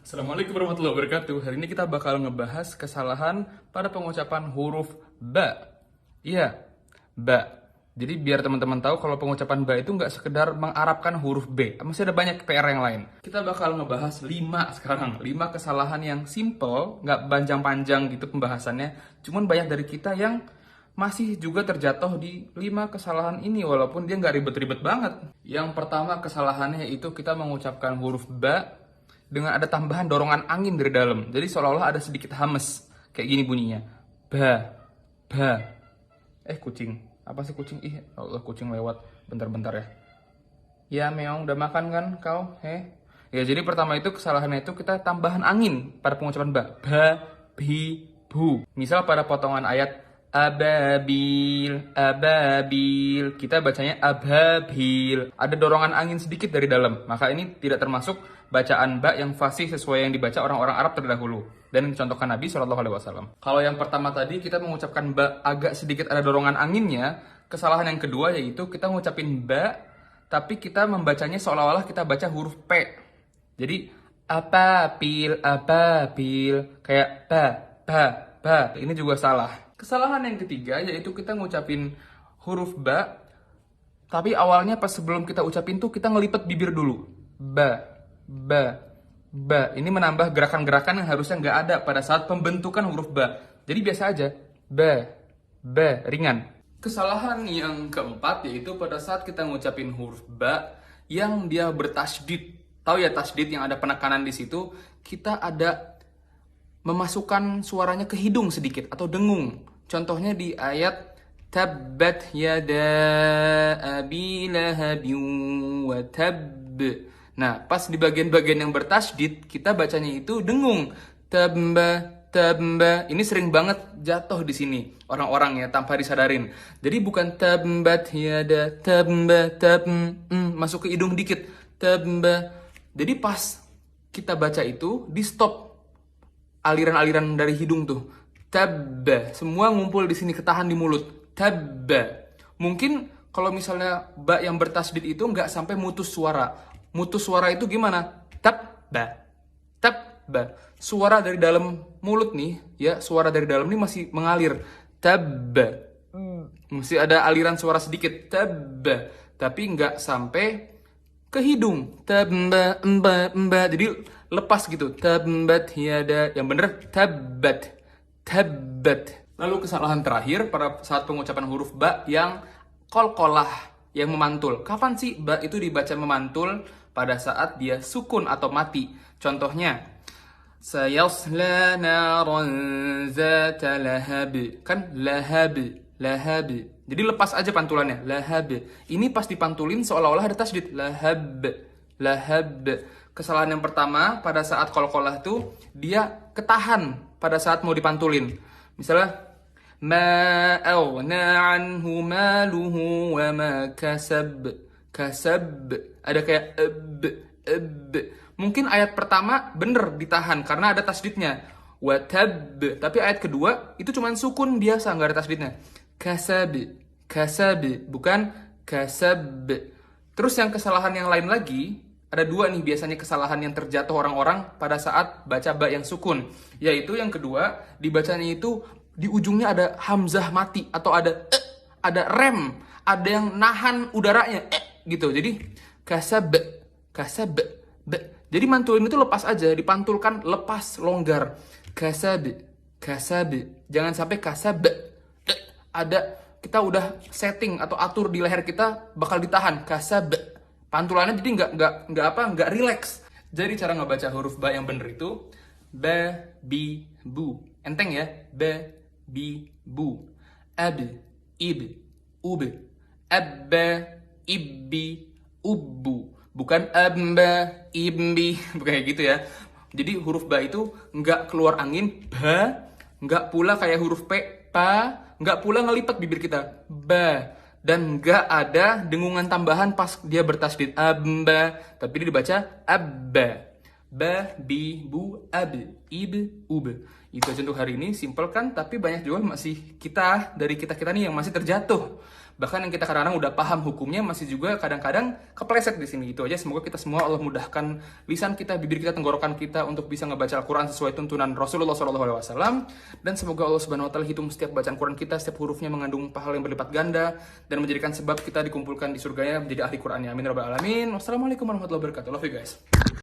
Assalamualaikum warahmatullahi wabarakatuh. Hari ini kita bakal ngebahas kesalahan pada pengucapan huruf ba. Iya, ba. Jadi biar teman-teman tahu kalau pengucapan ba itu nggak sekedar mengarabkan huruf B. Masih ada banyak PR yang lain. Kita bakal ngebahas 5 sekarang. 5 kesalahan yang simple, nggak panjang-panjang gitu pembahasannya. Cuman banyak dari kita yang masih juga terjatuh di 5 kesalahan ini walaupun dia nggak ribet-ribet banget. Yang pertama kesalahannya itu kita mengucapkan huruf ba dengan ada tambahan dorongan angin dari dalam. Jadi seolah-olah ada sedikit hames. Kayak gini bunyinya. Ba, ba. Kucing. Apa sih kucing? Allah, kucing lewat. Bentar-bentar ya. Ya, meong, udah makan kan kau? Ya, jadi pertama itu kesalahannya itu kita tambahan angin pada pengucapan ba. Ba, bi, bu. Misal pada potongan ayat ababil, ababil. Kita bacanya ababil. Ada dorongan angin sedikit dari dalam. Maka ini tidak termasuk bacaan ba yang fasih sesuai yang dibaca orang-orang Arab terdahulu. Dan contohkan Nabi SAW. Kalau yang pertama tadi kita mengucapkan ba agak sedikit ada dorongan anginnya. Kesalahan yang kedua yaitu kita mengucapin ba tapi kita membacanya seolah-olah kita baca huruf P. Jadi ababil, ababil. Kayak ba. Ini juga salah. Kesalahan yang ketiga yaitu kita ngucapin huruf ba tapi awalnya pas sebelum kita ucapin tuh kita ngelipet bibir dulu. Ba. Ini menambah gerakan-gerakan yang harusnya nggak ada pada saat pembentukan huruf ba. Jadi biasa aja. Ba, ringan. Kesalahan yang keempat yaitu pada saat kita ngucapin huruf ba yang dia bertasydid. Tahu ya tasydid yang ada penekanan di situ, kita ada memasukkan suaranya ke hidung sedikit atau dengung. Contohnya di ayat tabbat yada abi lahabin wa tabb. Nah, pas di bagian-bagian yang bertasydid, kita bacanya itu dengung. Tabba. Ini sering banget jatuh di sini orang-orang ya tanpa disadarin. Jadi bukan tabbat yada tabba masuk ke hidung dikit. Tabba. Jadi pas kita baca itu di stop aliran-aliran dari hidung tuh. Tabba. Semua ngumpul di sini ketahan di mulut. Tabba. Mungkin kalau misalnya ba yang bertasydid itu nggak sampai mutus suara. Mutus suara itu gimana? Tabba. Suara dari dalam mulut nih, ya, suara dari dalam nih masih mengalir. Tabba. Masih ada aliran suara sedikit. Tabba. Tapi nggak sampai ke hidung. Tabba, emba. Jadi lepas gitu. Tabbat yada. Yang bener tabbat. Lalu kesalahan terakhir pada saat pengucapan huruf ba yang qalqalah, yang memantul. Kapan sih ba itu dibaca memantul? Pada saat dia sukun atau mati. Contohnya, sayasla naran zata lahab. Kan lahab. Jadi lepas aja pantulannya. Lahab. Ini pas dipantulin seolah-olah ada tasydid. Lahab. Kesalahan yang pertama pada saat qalqalah tuh dia ketahan pada saat mau dipantulin. Misalnya ma aghna anhu maluhu wa ma kasab. Ada kayak mungkin ayat pertama bener ditahan karena ada tasydidnya. Watab. Tapi ayat kedua itu cuman sukun biasa, nggak ada tasydidnya. Kasab. Bukan kasab. Terus yang kesalahan yang lain lagi, ada 2 nih biasanya kesalahan yang terjatuh orang-orang pada saat baca ba yang sukun. Yaitu yang kedua, dibacanya itu di ujungnya ada hamzah mati atau ada rem, ada yang nahan udaranya gitu. Jadi kasab. Jadi mantulin itu lepas aja, dipantulkan lepas, longgar. Kasab. Jangan sampai kasab. Ada kita udah setting atau atur di leher kita bakal ditahan. Kasab. Pantulannya jadi nggak relax. Jadi cara ngebaca huruf ba yang bener itu ba, bi, bu. Enteng ya? Ba, bi, bu. Ab, ib, ub. Abba, ibbi, ubbu. Bukan amba, ibbi. Bukan kayak gitu ya. Jadi huruf ba itu nggak keluar angin, ba. Nggak pula kayak huruf P, pa. Nggak pula ngelipet bibir kita, ba. Dan nggak ada dengungan tambahan pas dia bertasydid, amba. Tapi dia dibaca abba. Ba, bi, bu, ab, ib, ub. Itu aja untuk hari ini, simple kan? Tapi banyak juga masih dari kita nih yang masih terjatuh. Bahkan yang kita kadang-kadang udah paham hukumnya masih juga kadang-kadang kepleset di sini. Itu aja, semoga kita semua Allah mudahkan lisan kita, bibir kita, tenggorokan kita untuk bisa ngebaca Al-Quran sesuai tuntunan Rasulullah SAW. Dan semoga Allah Subhanahu Wa Taala hitung setiap bacaan Quran kita, setiap hurufnya mengandung pahala yang berlipat ganda dan menjadikan sebab kita dikumpulkan di surganya menjadi ahli Qurannya. Amin ya rabbal alamin. Wassalamualaikum warahmatullahi wabarakatuh. Love you guys.